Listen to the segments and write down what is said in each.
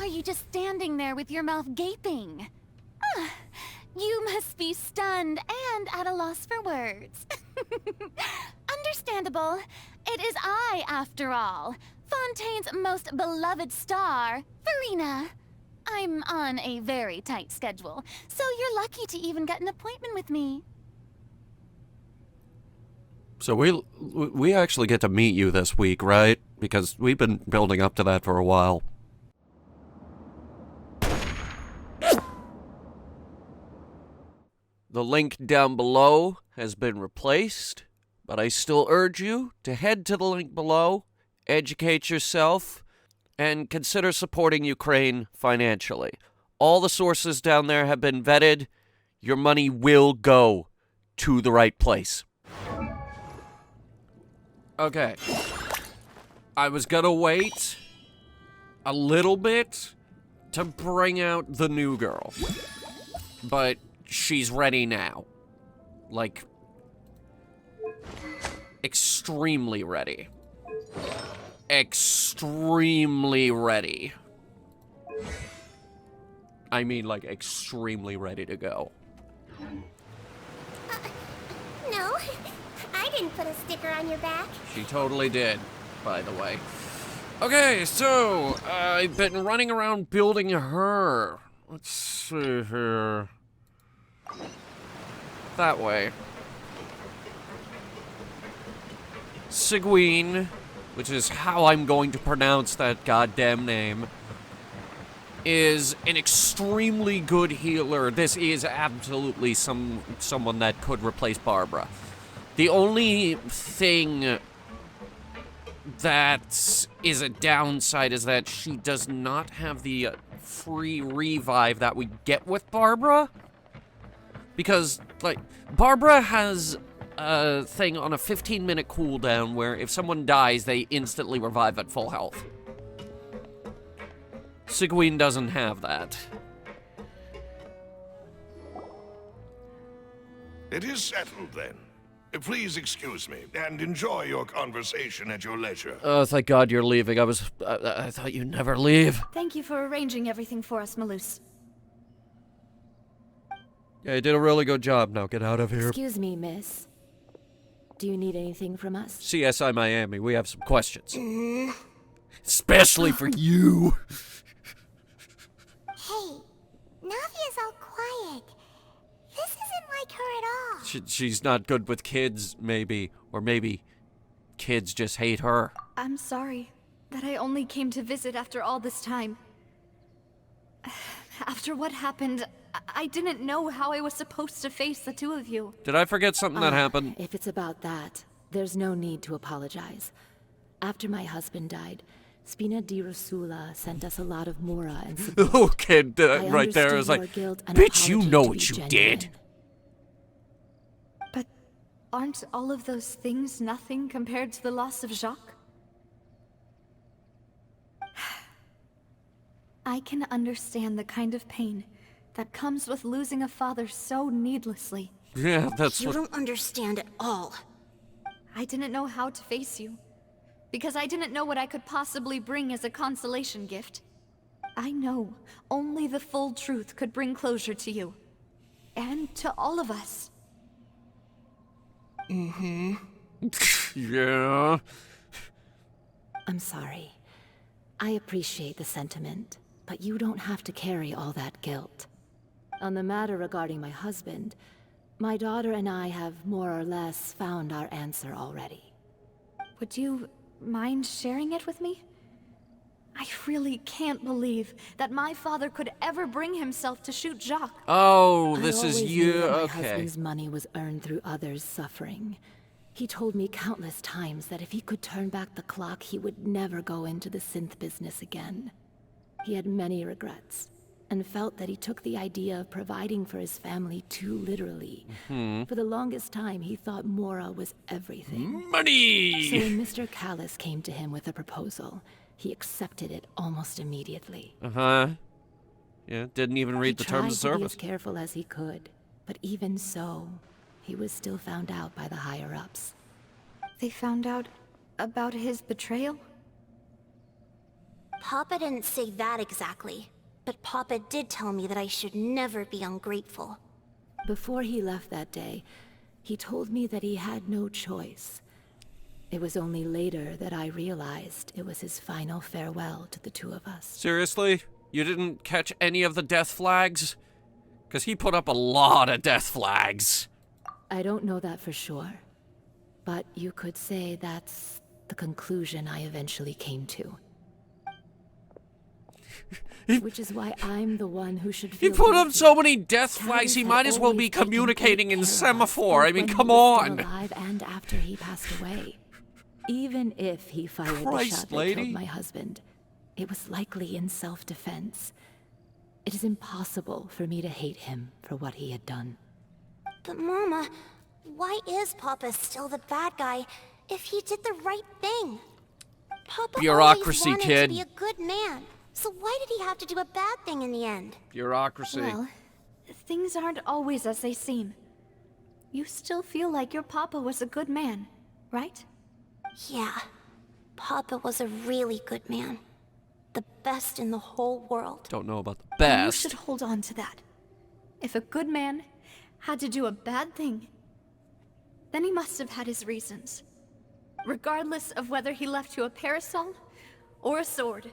are you just standing there with your mouth gaping? Ah, you must be stunned and at a loss for words. Understandable. It is I, after all. Fontaine's most beloved star, Farina. I'm on a very tight schedule, so you're lucky to even get an appointment with me. So we actually get to meet you this week, right? Because we've been building up to that for a while. The link down below has been replaced, but I still urge you to head to the link below, educate yourself, and consider supporting Ukraine financially. All the sources down there have been vetted. Your money will go to the right place. Okay. I was gonna wait a little bit to bring out the new girl, but she's ready now. Like, extremely ready. Extremely ready. I mean, like, extremely ready to go. No, I didn't put a sticker on your back. She totally did, by the way. Okay, so, I've been running around building her. Let's see here. That way. Seguin, which is how I'm going to pronounce that goddamn name, is an extremely good healer. This is absolutely someone that could replace Barbara. The only thing that is a downside is that she does not have the free revive that we get with Barbara. Because, like, Barbara has a thing on a 15-minute cooldown where if someone dies, they instantly revive at full health. Seguin doesn't have that. It is settled, then. Please excuse me, and enjoy your conversation at your leisure. Oh, thank God you're leaving. I thought you'd never leave. Thank you for arranging everything for us, Malus. Yeah, you did a really good job. Now get out of here. Excuse me, miss. Do you need anything from us? CSI Miami, we have some questions. Especially for you. Hey, Navia's all quiet. This isn't like her at all. She's not good with kids, maybe. Or maybe kids just hate her. I'm sorry that I only came to visit after all this time. After what happened, I didn't know how I was supposed to face the two of you. Did I forget something that happened? If it's about that, there's no need to apologize. After my husband died, Spina di Rosula sent us a lot of mora and support. Oh, kid, right there is like, bitch, you know what you did. But aren't all of those things nothing compared to the loss of Jacques? I can understand the kind of pain that comes with losing a father so needlessly. Yeah, that's You what... don't understand at all. I didn't know how to face you, because I didn't know what I could possibly bring as a consolation gift. I know only the full truth could bring closure to you. And to all of us. Yeah. I'm sorry. I appreciate the sentiment, but you don't have to carry all that guilt. On the matter regarding my husband, my daughter and I have more or less found our answer already. Would you mind sharing it with me? I really can't believe that my father could ever bring himself to shoot Jacques. Oh, this I is always you. knew that my Okay. husband's money was earned through others' suffering. He told me countless times that if he could turn back the clock, he would never go into the synth business again. He had many regrets, and felt that he took the idea of providing for his family too literally. For the longest time, he thought Mora was everything. Money! So when Mr. Callis came to him with a proposal, he accepted it almost immediately. Uh-huh. Yeah, didn't even read the terms of He tried to be service. as careful as he could, but even so, he was still found out by the They found out about his betrayal? Papa didn't say that exactly, but Papa did tell me that I should never be ungrateful. Before he left that day, he told me that he had no choice. It was only later that I realized it was his final farewell to the two of us. Seriously? You didn't catch any of the death flags? Because he put up a lot of death flags. I don't know that for sure, but you could say that's the conclusion I eventually came to. Which is why I'm the one who should feel He put up guilty. so many death flags, Callus he had might as well always be taken communicating great in care of us, semaphore. I both mean, when he come was still on. alive and after he passed away. Even if he fired the Christ, shot that lady. killed my husband, it was likely in self-defense. It is impossible for me to hate him for what he had done. But Mama, why is Papa still the bad guy if he did the right thing? Papa Bureaucracy, always wanted kid. to be a good man, so why did he have to do a bad thing in the end? Bureaucracy. Well, things aren't always as they seem. You still feel like your papa was a good man, right? Yeah, Papa was a really good man. The best in the whole world. Don't know about the And you best. should hold on to that. If a good man had to do a bad thing, then he must have had his reasons. Regardless of whether he left you a parasol or a sword.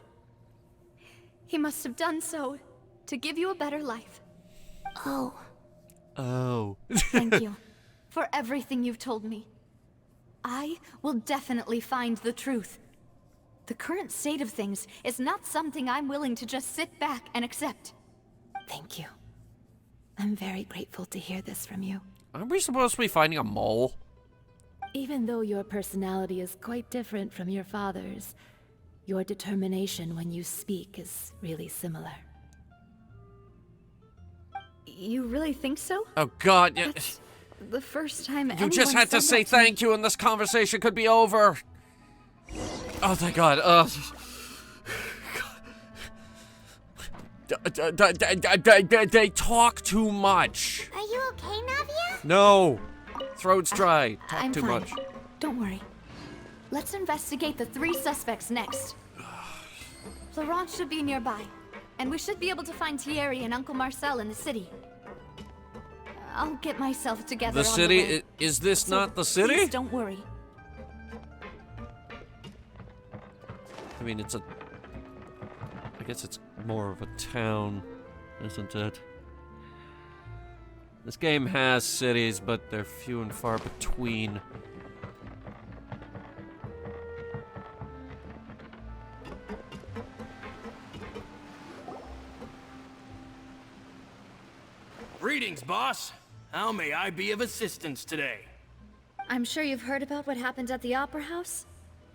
He must have done so to give you a better life. Oh, Oh. Thank you for everything you've told me. I will definitely find the truth. The current state of things is not something I'm willing to just sit back and accept. Thank you. I'm very grateful to hear this from you. Aren't we supposed to be finding a mole? Even though your personality is quite different from your father's, your determination when you speak is really similar. You really think so? Oh god, That's the first time you just had to say thank you and this conversation could be over. Oh, thank god. They talk too much. are you okay, Navia? No. Throat's dry. Talk I'm too fine. much. Don't worry. Let's investigate the 3 suspects next. Florence should be nearby, and we should be able to find Thierry and Uncle Marcel in the city. I'll get myself together. The on city? way. Is this So not the city? Please don't worry. I mean, it's a... I guess it's more of a town, isn't it? This game has cities, but they're few and far between. Greetings, boss. How may I be of assistance today? I'm sure you've heard about what happened at the Opera House.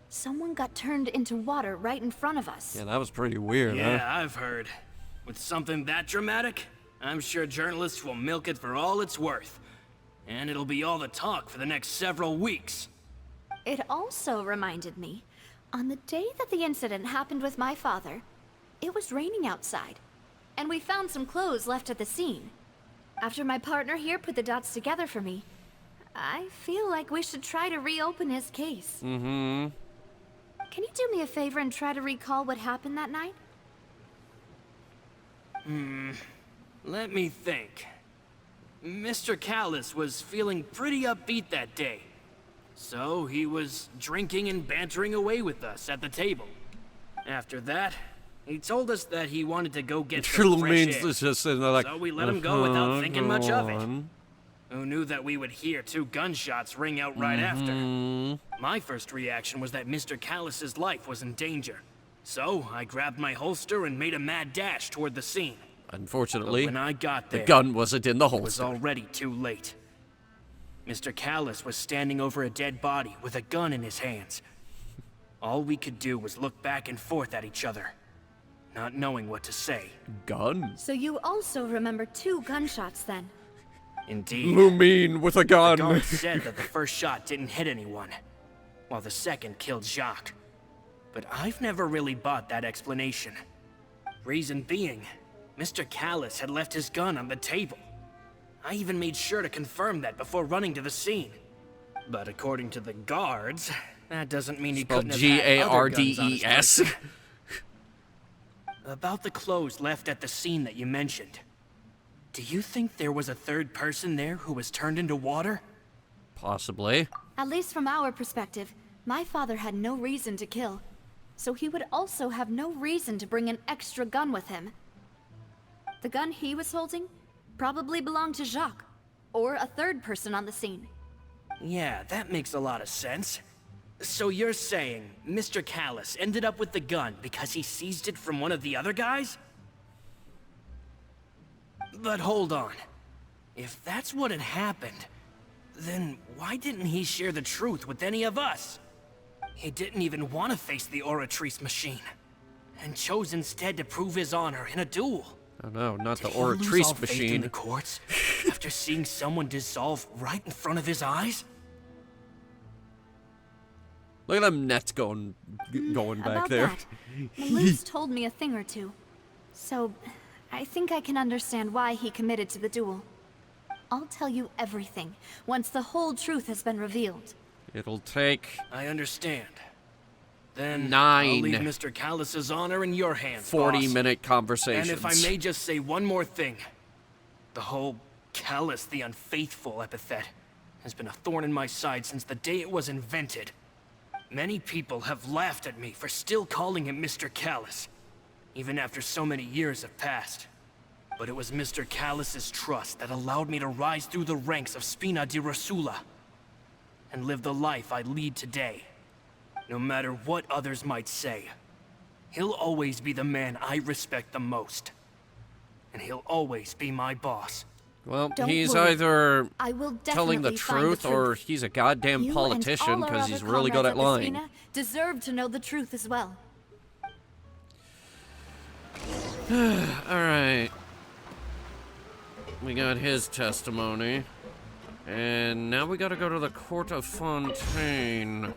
Someone got turned into water right in front of us. Yeah, that was pretty weird, Yeah, huh? I've heard. With something that dramatic, I'm sure journalists will milk it for all it's worth. And it'll be all the talk for the next several weeks. It also reminded me, on the day that the incident happened with my father, it was raining outside, and we found some clothes left at the scene. After my partner here put the dots together for me, I feel like we should try to reopen his case. Mm-hmm. Can you do me a favor and try to recall what happened that night? Let me think. Mr. Callus was feeling pretty upbeat that day. So he was drinking and bantering away with us at the table. After that, he told us that he wanted to go get True some fresh means air. this just and they're like. So we let him go without thinking much of it. on. Who knew that we would hear 2 gunshots ring out right after? My first reaction was that Mr. Callus's life was in danger. So I grabbed my holster and made a mad dash toward the scene. Unfortunately, When I got there, the gun wasn't in the it was holster. already too late. Mr. Callus was standing over a dead body with a gun in his hands. All we could do was look back and forth at each other, not knowing what to say. Gun? So you also remember 2 gunshots then? Indeed. You mean with a The gun? guard said that the first shot didn't hit anyone, while the second killed Jacques. But I've never really bought that explanation. Reason being, Mr. Callus had left his gun on the table. I even made sure to confirm that before running to the scene. But according to the guards, that doesn't mean he Spelled couldn't have had other guns on his Gardes. person. About the clothes left at the scene that you mentioned. Do you think there was a third person there who was turned into water? Possibly. At least from our perspective, my father had no reason to kill. So he would also have no reason to bring an extra gun with him. The gun he was holding probably belonged to Jacques, or a third person on the scene. Yeah, that makes a lot of sense. So you're saying Mr. Callis ended up with the gun because he seized it from one of the other guys? But hold on. If that's what had happened, then why didn't he share the truth with any of us? He didn't even want to face the Oratrice machine, and chose instead to prove his honor in a duel. Oh no, not the Did he lose all Oratrice faith in machine. the courts after seeing someone dissolve right in front of his eyes? Look at them nets going back About there. that, Maloof's told me a thing or two. So, I think I can understand why he committed to the duel. I'll tell you everything, once the whole truth has been revealed. It'll take I understand. Then 9 I'll leave Mr. Callis's honor in your hands, 40-minute conversations. And if I may just say one more thing. The whole Callis the Unfaithful epithet has been a thorn in my side since the day it was invented. Many people have laughed at me for still calling him Mr. Callis, even after so many years have passed. But it was Mr. Callis's trust that allowed me to rise through the ranks of Spina di Rosula and live the life I lead today. No matter what others might say, he'll always be the man I respect the most. And he'll always be my boss. Well, Don't he's worry. either I will telling the definitely find truth or truth. he's a goddamn You politician and all our because he's other really good at comrades lying. the Spina deserve to know the truth as well. Alright. We got his testimony. And now we gotta go to the court of Fontaine.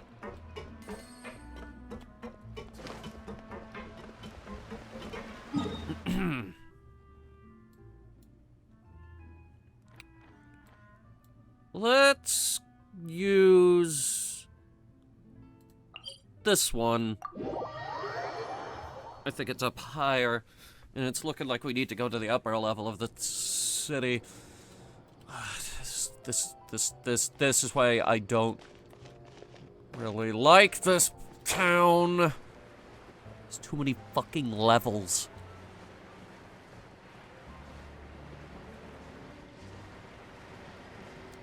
Let's use this one. I think it's up higher, and it's looking like we need to go to the upper level of the city. This is why I don't really like this town. There's too many fucking levels.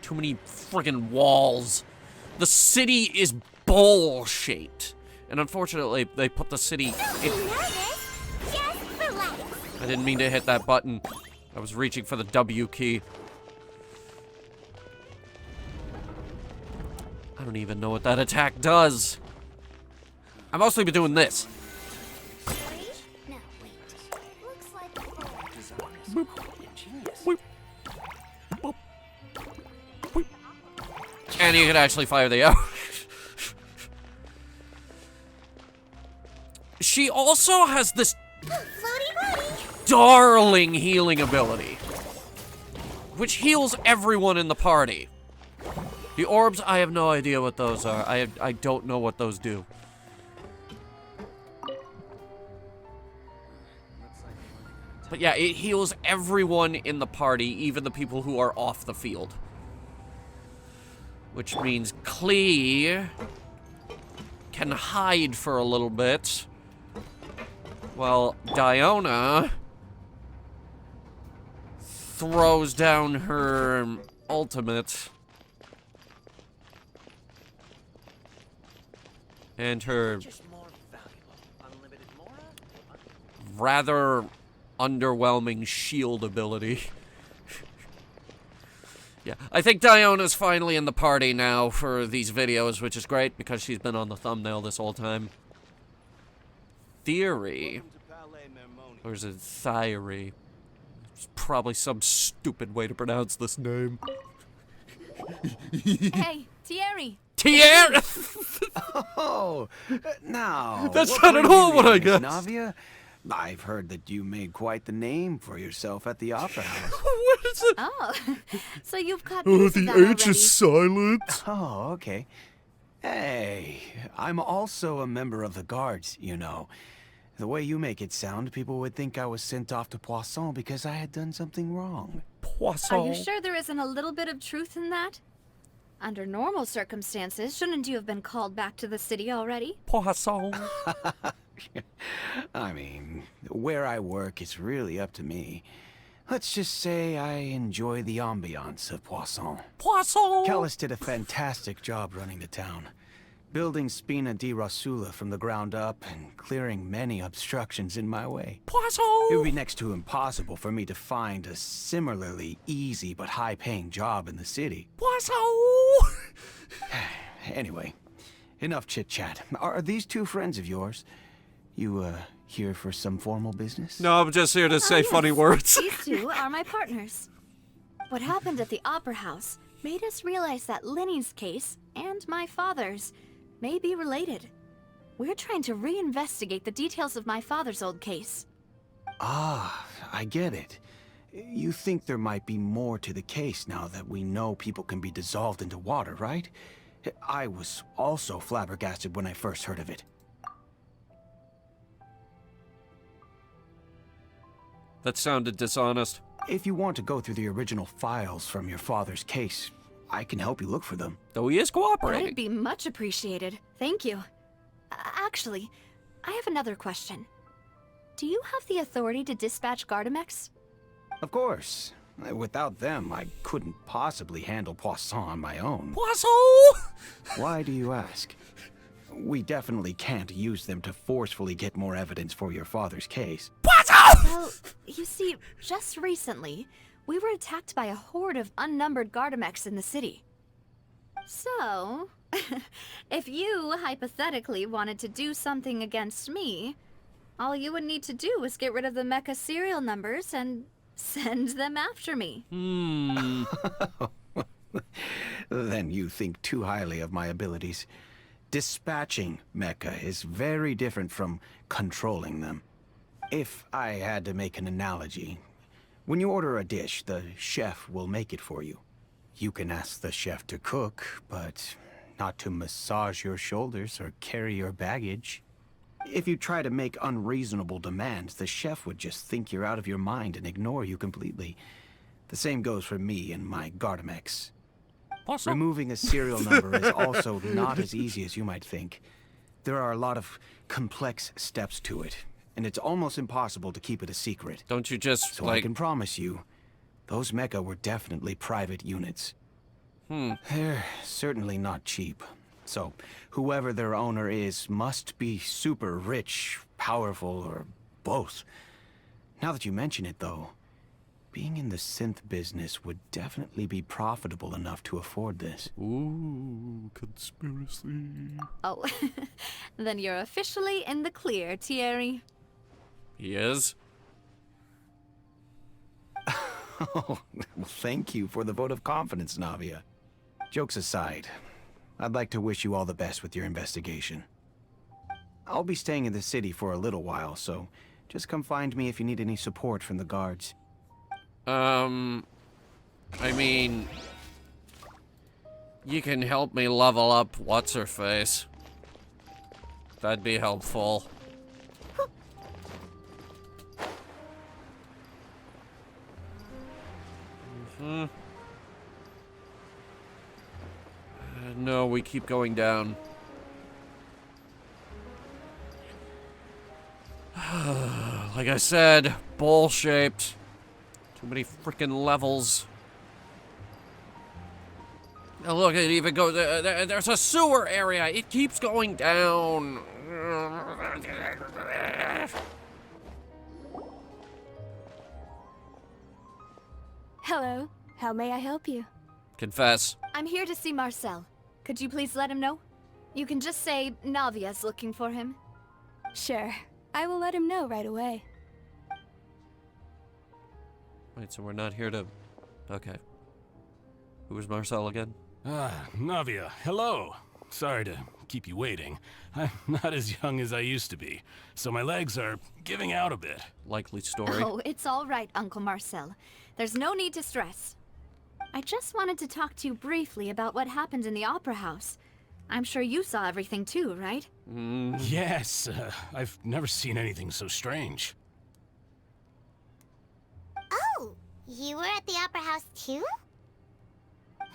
Too many friggin' walls. The city is bowl-shaped. And unfortunately, they put the city in... Nervous? Just relax. I didn't mean to hit that button. I was reaching for the W key. I don't even know what that attack does. I mostly been doing this. No, wait. Looks like And you can actually fire the arrow. She also has this darling healing ability, which heals everyone in the party. The orbs, I have no idea what those are. I don't know what those do. But yeah, it heals everyone in the party, even the people who are off the field. Which means Klee can hide for a little bit, while Diona throws down her ultimate. And her rather underwhelming shield ability. Yeah, I think Diona's finally in the party now for these videos, which is great because she's been on the thumbnail this whole time. Theory. Or is it Thyri? It's probably some stupid way to pronounce this name. Hey, Thierry! Thierry! Oh, now. That's what not at brings all you what here, I Miss guessed. Navia? I've heard that you made quite the name for yourself at the Opera House. What is it? Oh, so you've caught Oh, news of that already. silent. Oh, okay. Hey, I'm also a member of the Guards, you know. The way you make it sound, people would think I was sent off to Poisson because I had done something wrong. Poisson. Are you sure there isn't a little bit of truth in that? Under normal circumstances, shouldn't you have been called back to the city already? Poisson. I mean, where I work is really up to me. Let's just say I enjoy the ambiance of Poisson. Poisson. Callis did a fantastic job running the town, building Spina di Rosula from the ground up and clearing many obstructions in my way. Poisson. It would be next to impossible for me to find a similarly easy but high-paying job in the city. Poisson. Anyway, enough chit-chat. Are these two friends of yours? You, here for some formal business? No, I'm just here to say funny words. These two are my partners. What happened at the Opera House made us realize that Linny's case and my father's may be related. We're trying to reinvestigate the details of my father's old case. Ah, I get it. You think there might be more to the case now that we know people can be dissolved into water, right? I was also flabbergasted when I first heard of it. That sounded dishonest. If you want to go through the original files from your father's case, I can help you look for them. Though he is cooperating. That'd be much appreciated. Thank you. Actually, I have another question. Do you have the authority to dispatch Gardamex? Of course. Without them, I couldn't possibly handle Poisson on my own. Poisson! Why do you ask? We definitely can't use them to forcefully get more evidence for your father's case. Well, you see, just recently, we were attacked by a horde of unnumbered Gardamex in the city. So, if you hypothetically wanted to do something against me, all you would need to do was get rid of the mecha serial numbers and send them after me. Then you think too highly of my abilities. Dispatching mecha is very different from controlling them. If I had to make an analogy, when you order a dish, the chef will make it for you. You can ask the chef to cook, but not to massage your shoulders or carry your baggage. If you try to make unreasonable demands, the chef would just think you're out of your mind and ignore you completely. The same goes for me and my Gardamex. Poisson. Removing a serial number is also not as easy as you might think. There are a lot of complex steps to it, and it's almost impossible to keep it a secret. Don't you just, So I can promise you, those mecha were definitely private units. They're certainly not cheap. So, whoever their owner is must be super rich, powerful, or both. Now that you mention it, though, being in the synth business would definitely be profitable enough to afford this. Ooh, conspiracy. Oh, then you're officially in the clear, Thierry. He is? Oh, well, thank you for the vote of confidence, Navia. Jokes aside, I'd like to wish you all the best with your investigation. I'll be staying in the city for a little while, so just come find me if you need any support from the guards. I mean, you can help me level up What's-Her-Face. That'd be helpful. No, we keep going down. Like I said, bowl-shaped. Too many freaking levels. Now look, it even goes. There's a sewer area. It keeps going down. Hello. How may I help you? Confess. I'm here to see Marcel. Could you please let him know? You can just say Navia's looking for him. Sure. I will let him know right away. Wait, so we're not here to... Okay. Who was Marcel again? Navia, hello. Sorry to keep you waiting. I'm not as young as I used to be, so my legs are giving out a bit. Likely story. Oh, it's all right, Uncle Marcel. There's no need to stress. I just wanted to talk to you briefly about what happened in the Opera House. I'm sure you saw everything too, right? Yes, I've never seen anything so strange. Oh, you were at the Opera House too?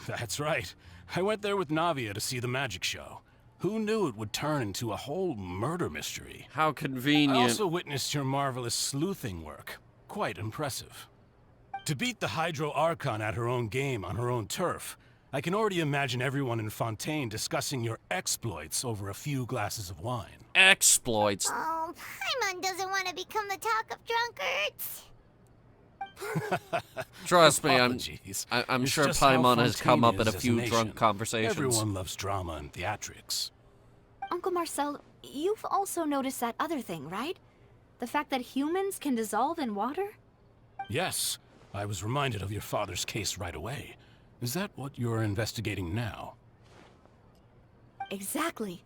That's right. I went there with Navia to see the magic show. Who knew it would turn into a whole murder mystery? How convenient. I also witnessed your marvelous sleuthing work. Quite impressive. To beat the Hydro Archon at her own game on her own turf, I can already imagine everyone in Fontaine discussing your exploits over a few glasses of wine. Exploits. Oh, Paimon doesn't want to become the talk of drunkards. Trust me, Apologies. I'm It's sure just how Paimon has come Fontaine up in a is as few nation. drunk conversations. Everyone loves drama and theatrics. Uncle Marcel, you've also noticed that other thing, right? The fact that humans can dissolve in water? Yes, I was reminded of your father's case right away. Is that what you're investigating now? Exactly.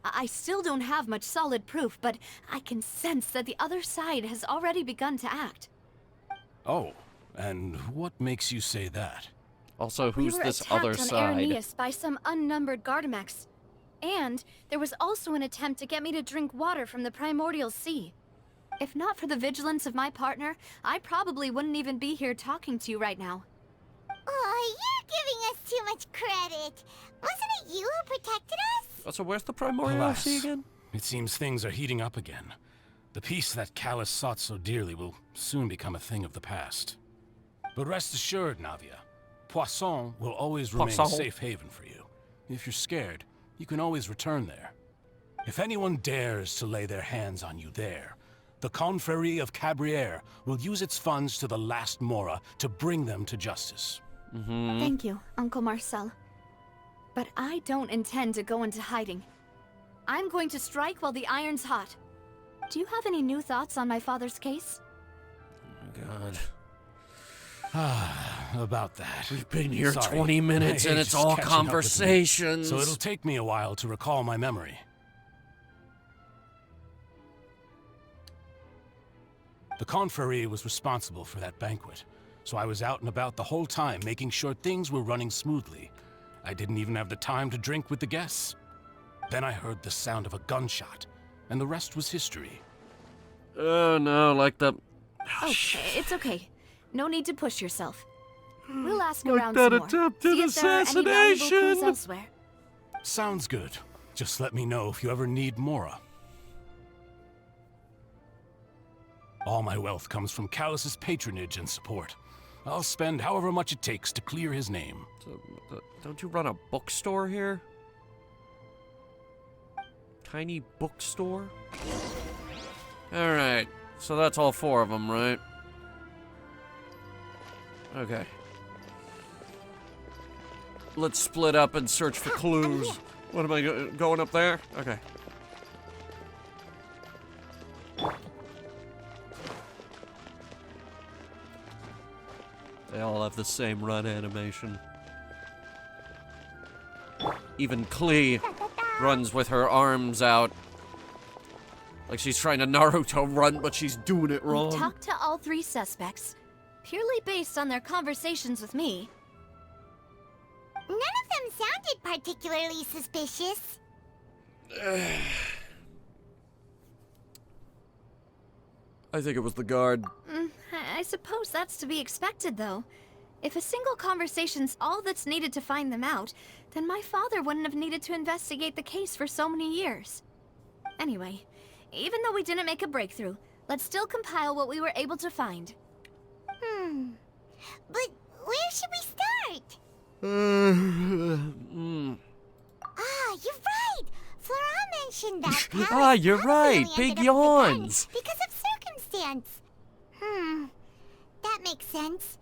I still don't have much solid proof, but I can sense that the other side has already begun to act. Oh, and what makes you say that? Also, who's this We were other attacked on side? Araneus by some unnumbered Gardamex. And there was also an attempt to get me to drink water from the primordial sea. If not for the vigilance of my partner, I probably wouldn't even be here talking to you right now. Oh, you're giving us too much credit. Wasn't it you who protected us? So where's the primordial Alas, sea again? it seems things are heating up again. The peace that Callus sought so dearly will soon become a thing of the past. But rest assured, Navia, Poisson will always remain a Poisson. safe haven for you. If you're scared, you can always return there. If anyone dares to lay their hands on you there, the Confrérie of Cabrières will use its funds to the last Mora to bring them to justice. Thank you, Uncle Marcel. But I don't intend to go into hiding. I'm going to strike while the iron's hot. Do you have any new thoughts on my father's case? God. About that. We've been here Sorry, 20 minutes my and age it's is all catching up with me, conversations. so it'll take me a while to recall my memory. The Confrérie was responsible for that banquet, so I was out and about the whole time making sure things were running smoothly. I didn't even have the time to drink with the guests. Then I heard the sound of a gunshot, and the rest was history. Oh no, like the... Oh, it's okay. No need to push yourself. We'll ask Like around that some more. attempted See if there are any valuable clues assassination. elsewhere. Sounds good. Just let me know if you ever need Mora. All my wealth comes from Callus's patronage and support. I'll spend however much it takes to clear his name. Don't you run a bookstore here? Tiny bookstore? Alright, so that's all 4 of them, right? Okay. Let's split up and search for clues. What am I going up there? Okay. They all have the same run animation. Even Klee runs with her arms out. Like she's trying to Naruto run, but she's doing it We wrong. talked to all 3 suspects, purely based on their conversations with me. None of them sounded particularly suspicious. I think it was the guard. I suppose that's to be expected, though. If a single conversation's all that's needed to find them out, then my father wouldn't have needed to investigate the case for so many years. Anyway, even though we didn't make a breakthrough, let's still compile what we were able to find. But where should we start? Ah, you're right! Flora mentioned that Callus Ah, you're probably right. only Big ended up with the gun yawns. because of circumstance. That makes sense.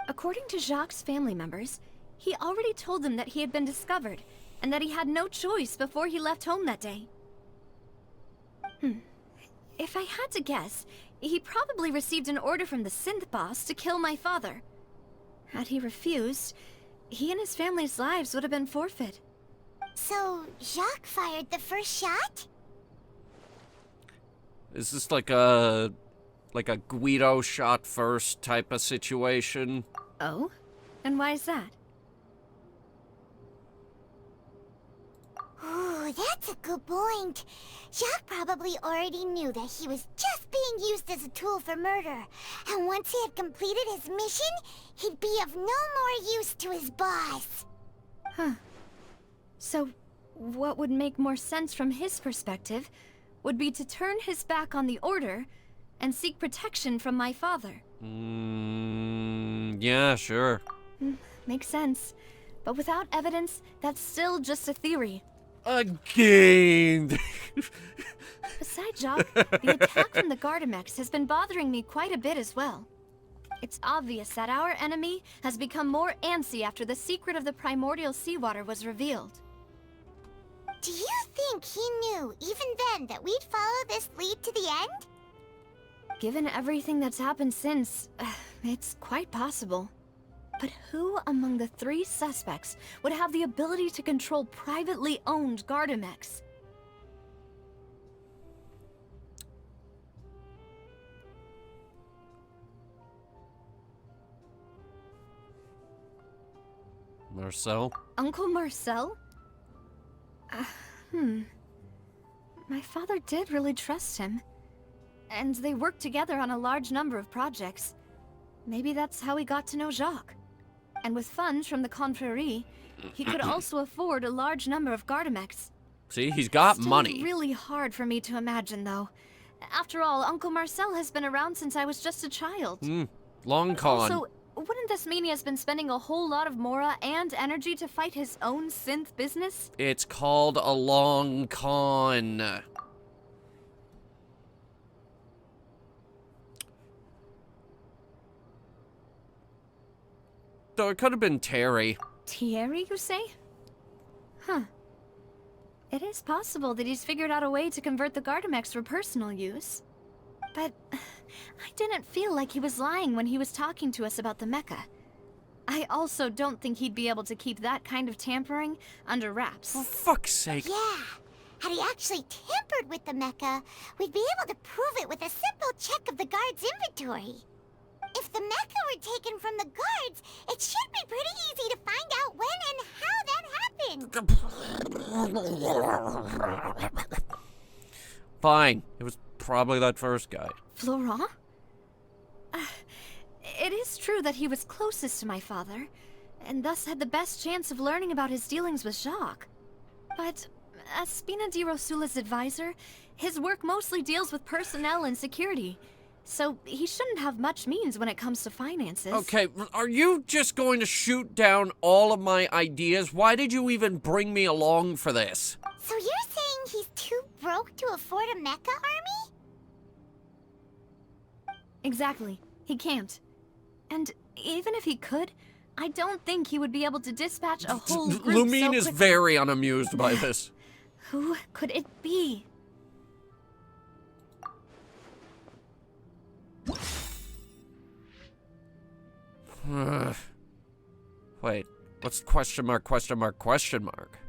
According to Jacques' family members, he already told them that he had been discovered, and that he had no choice before he left home that day. If I had to guess, he probably received an order from the synth boss to kill my father. Had he refused, he and his family's lives would have been forfeit. So, Jacques fired the first shot? Is this like a Guido shot first type of situation? Oh? And why is that? Ooh, that's a good point. Jacques probably already knew that he was just being used as a tool for murder. And once he had completed his mission, he'd be of no more use to his boss. Huh. So, what would make more sense from his perspective would be to turn his back on the Order and seek protection from my father. Yeah, sure. Makes sense. But without evidence, that's still just a theory. Again! Besides Jacques, the attack from the Gardamex has been bothering me quite a bit as well. It's obvious that our enemy has become more antsy after the secret of the primordial seawater was revealed. Do you think he knew, even then, that we'd follow this lead to the end? Given everything that's happened since, it's quite possible. But who among the 3 suspects would have the ability to control privately owned Gardamex? Marcel? Uncle Marcel? My father did really trust him. And they worked together on a large number of projects. Maybe that's how he got to know Jacques. And with funds from the Confrérie, he could also afford a large number of Gardamex. See, he's got Still money. Really hard for me to imagine, though. After all, Uncle Marcel has been around since I was just a child. Long con. Also, wouldn't this mean he has been spending a whole lot of mora and energy to fight his own synth business? It's called a long con. So it could have been Terry. Thierry, you say? Huh. It is possible that he's figured out a way to convert the Gardamex for personal use. But I didn't feel like he was lying when he was talking to us about the mecha. I also don't think he'd be able to keep that kind of tampering under wraps. For fuck's sake. Yeah. Had he actually tampered with the mecha, we'd be able to prove it with a simple check of the guard's inventory. If the mecha were taken from the guards, it should be pretty easy to find out when and how that happened. Fine. It was probably that first guy. Florent? It is true that he was closest to my father, and thus had the best chance of learning about his dealings with Jacques. But as Spina di Rosula's advisor, his work mostly deals with personnel and security, so he shouldn't have much means when it comes to finances. Okay, are you just going to shoot down all of my ideas? Why did you even bring me along for this? So you're saying he's too broke to afford a mecha army? Exactly. He can't. And even if he could, I don't think he would be able to dispatch a whole group Lumine so is quickly. very unamused by this. Who could it be? Wait, what's question mark, question mark, question mark?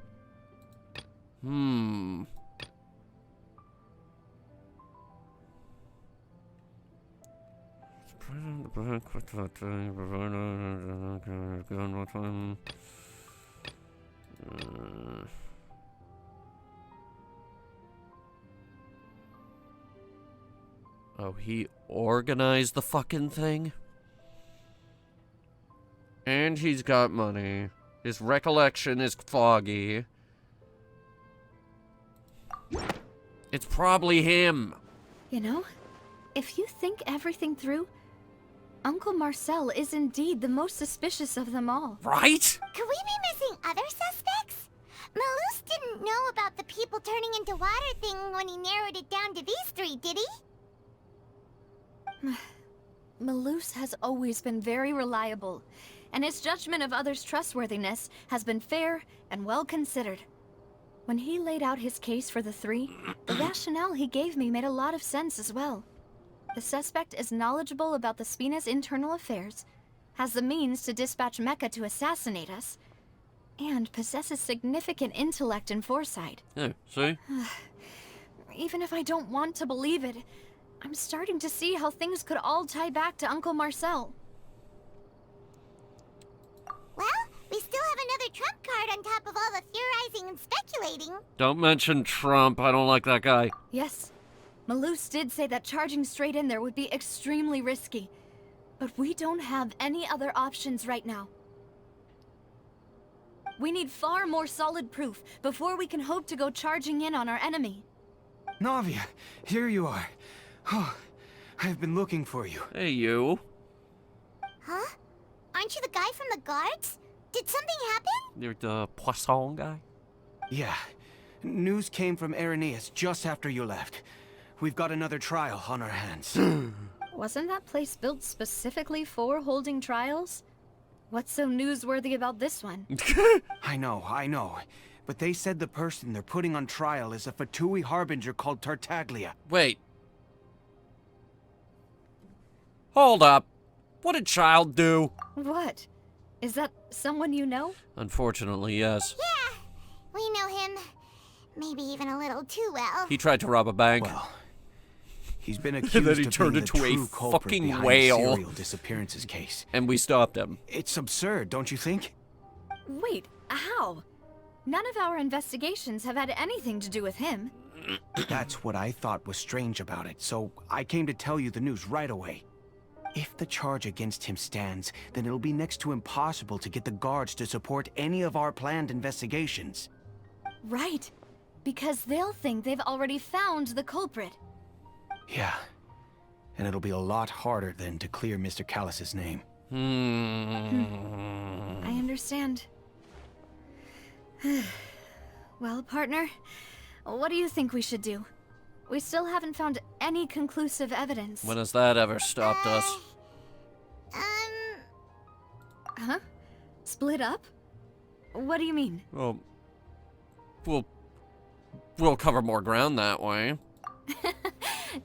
Oh, he organized the fucking thing? And he's got money. His recollection is foggy. It's probably him. You know, if you think everything through, Uncle Marcel is indeed the most suspicious of them all. Right? Could we be missing other suspects? Malus didn't know about the people turning into water thing when he narrowed it down to these 3, did he? Malus has always been very reliable, and his judgment of others' trustworthiness has been fair and well considered. When he laid out his case for the 3, the rationale he gave me made a lot of sense as well. The suspect is knowledgeable about the Spina's internal affairs, has the means to dispatch Mecha to assassinate us, and possesses significant intellect and foresight. Yeah, see? Even if I don't want to believe it, I'm starting to see how things could all tie back to Uncle Marcel. Well, we still have another another trump card on top of all the theorizing and speculating. Don't mention Trump. I don't like that guy. Yes, Malus did say that charging straight in there would be extremely risky. But we don't have any other options right now. We need far more solid proof before we can hope to go charging in on our enemy. Navia, here you are. Oh, I've been looking for you. Hey, you. Huh? Aren't you the guy from the guards? Did something happen? You're the Poisson guy? Yeah. News came from Irenaeus just after you left. We've got another trial on our hands. Wasn't that place built specifically for holding trials? What's so newsworthy about this one? I know. But they said the person they're putting on trial is a Fatui harbinger called Tartaglia. Wait. Hold up. What did Child do? What? Is that someone you know? Unfortunately, yes. Yeah, we know him. Maybe even a little too well. He tried to rob a bank. Well, he's been accused And then he of turned being the into a true culprit fucking behind whale. the serial disappearances case. And we stopped him. It's absurd, don't you think? Wait, how? None of our investigations have had anything to do with him. That's what I thought was strange about it, so I came to tell you the news right away. If the charge against him stands, then it'll be next to impossible to get the guards to support any of our planned investigations. Right. Because they'll think they've already found the culprit. Yeah. And it'll be a lot harder then to clear Mr. Callus's name. I understand. Well, partner, what do you think we should do? We still haven't found any conclusive evidence. When has that ever stopped us? Huh? Split up? What do you mean? Well, we'll cover more ground that way.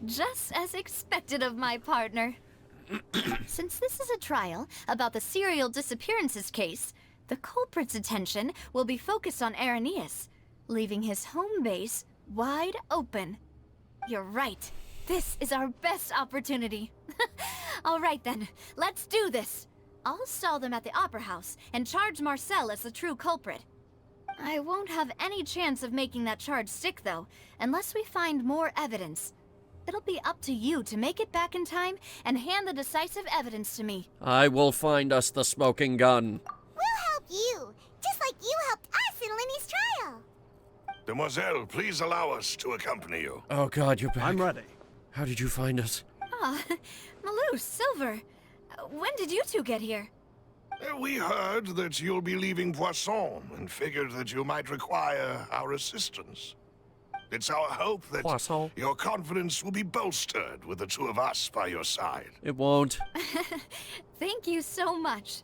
Just as expected of my partner. Since this is a trial about the serial disappearances case, the culprit's attention will be focused on Irenaeus, leaving his home base wide open. You're right. This is our best opportunity. All right then, let's do this. I'll stall them at the Opera House and charge Marcel as the true culprit. I won't have any chance of making that charge stick, though, unless we find more evidence. It'll be up to you to make it back in time and hand the decisive evidence to me. I will find us the smoking gun. We'll help you, just like you helped us in Lenny's trial. Demoiselle, please allow us to accompany you. Oh God, you're back. I'm ready. How did you find us? Ah, Malus, Silver. When did you two get here? We heard that you'll be leaving Poisson and figured that you might require our assistance. It's our hope that Poisson? your confidence will be bolstered with the two of us by your side. It won't. Thank you so much.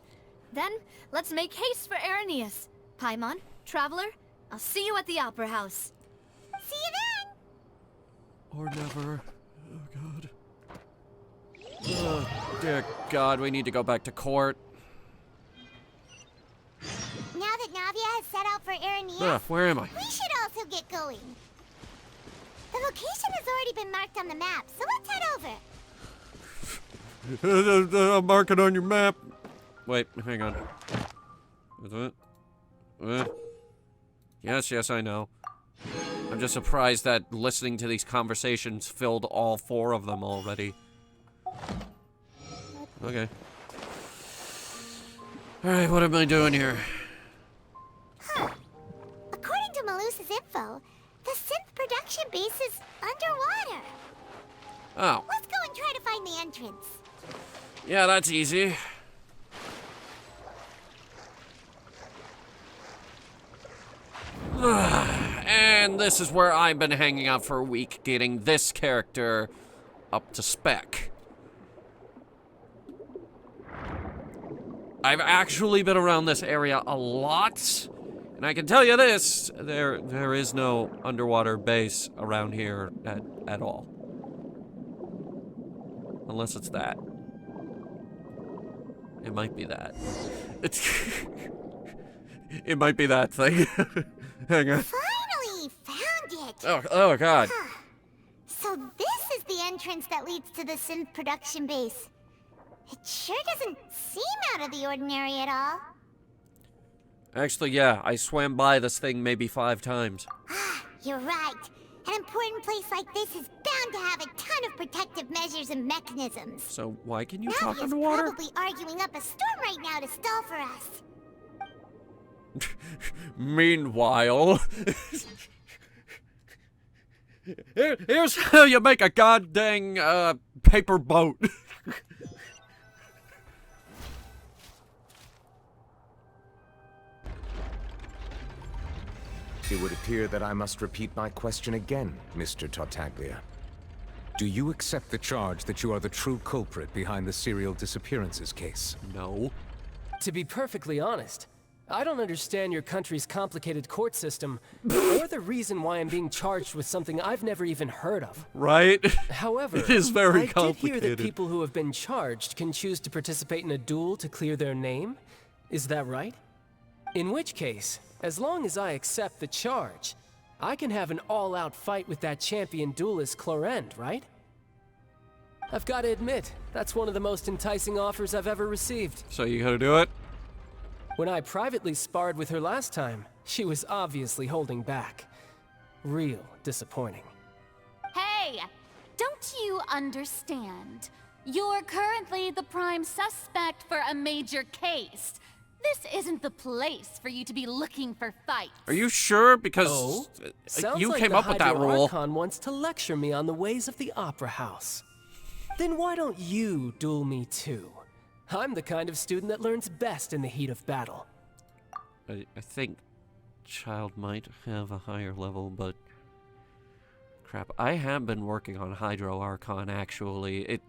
Then, let's make haste for Irenaeus. Paimon, Traveler, I'll see you at the Opera House. See you then! Or never. Oh God. Oh, dear God, we need to go back to court. Now that Navia has set out for Irenaeus, Where am I? we should also get going. The location has already been marked on the map, so let's head over. Mark it on your map. Wait, hang on. Is it? Yes, I know. I'm just surprised that listening to these conversations filled all 4 of them already. Okay. Alright, what am I doing here? According to Malus's info, the synth production base is underwater. Oh. Let's go and try to find the entrance. Yeah, that's easy. And this is where I've been hanging out for a week, getting this character up to spec. I've actually been around this area a lot, and I can tell you this, there is no underwater base around here at all. Unless it's that. It might be that. It might be that thing. Hang on. Finally found it! Oh God. So this is the entrance that leads to the synth production base. It sure doesn't seem out of the ordinary at all. Actually, yeah, I swam by this thing maybe 5 times. You're right. An important place like this is bound to have a ton of protective measures and mechanisms. So why can you talk Navia's underwater? probably arguing up a storm right now to stall for us. Meanwhile... Here's how you make a goddamn, paper boat. It would appear that I must repeat my question again, Mr. Tartaglia. Do you accept the charge that you are the true culprit behind the serial disappearances case? No. To be perfectly honest, I don't understand your country's complicated court system, or the reason why I'm being charged with something I've never even heard of. Right? However, It is very I complicated. did hear that people who have been charged can choose to participate in a duel to clear their name. Is that right? In which case, as long as I accept the charge, I can have an all-out fight with that champion duelist Clorend, right? I've got to admit, that's one of the most enticing offers I've ever received. So you gotta do it? When I privately sparred with her last time, she was obviously holding back. Real disappointing. Hey! Don't you understand? You're currently the prime suspect for a major case. This isn't the place for you to be looking for fights. Are you sure? Because Sounds you like came the up with that rule. Archon wants to lecture me on the ways of the Opera House. Then why don't you duel me too? I'm the kind of student that learns best in the heat of battle. I think Child might have a higher level, but... Crap, I have been working on Hydro Archon, actually.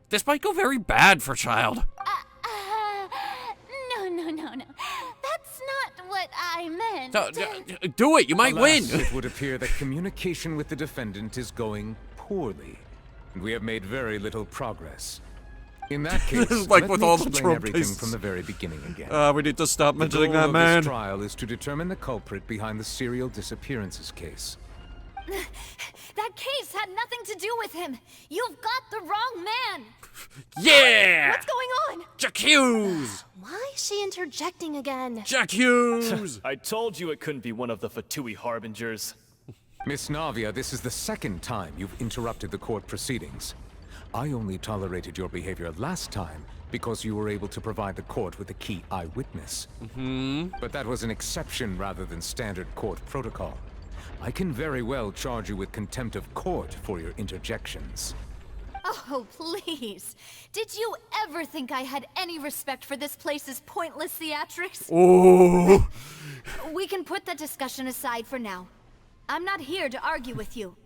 This might go very bad for Child. No. That's not what I meant. Do it, you might Alas, win! It would appear that communication with the defendant is going poorly, and we have made very little progress. In that case, This is like let with me all the explain Trump everything cases. from the very beginning again. We need to stop mentioning The that goal man. of this trial is to determine the culprit behind the serial disappearances case. That case had nothing to do with him. You've got the wrong man. Yeah! What's going on? J'accuse! Why is she interjecting again? J'accuse! I told you it couldn't be one of the Fatui Harbingers. Miss Navia, this is the second time you've interrupted the court proceedings. I only tolerated your behavior last time because you were able to provide the court with a key eyewitness. But that was an exception rather than standard court protocol. I can very well charge you with contempt of court for your interjections. Oh, please. Did you ever think I had any respect for this place's pointless theatrics? Oh! We can put that discussion aside for now. I'm not here to argue with you.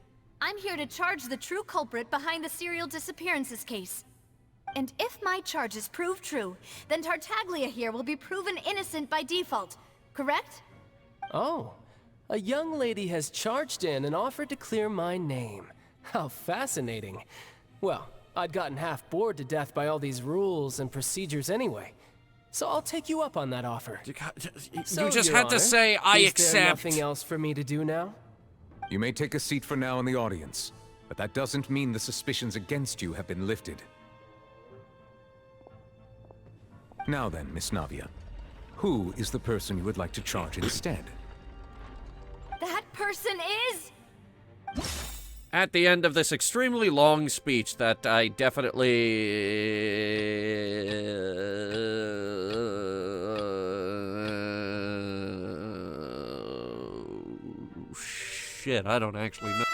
I'm here to charge the true culprit behind the serial disappearances case. And if my charges prove true, then Tartaglia here will be proven innocent by default, correct? Oh, a young lady has charged in and offered to clear my name. How fascinating. Well, I'd gotten half bored to death by all these rules and procedures anyway. So I'll take you up on that offer. You So, just Your had to Honor, say, I is accept. there nothing else for me to do now? You may take a seat for now in the audience, but that doesn't mean the suspicions against you have been lifted. Now then, Miss Navia, who is the person you would like to charge instead? That person is... At the end of this extremely long speech that I definitely... Shit, I don't actually know.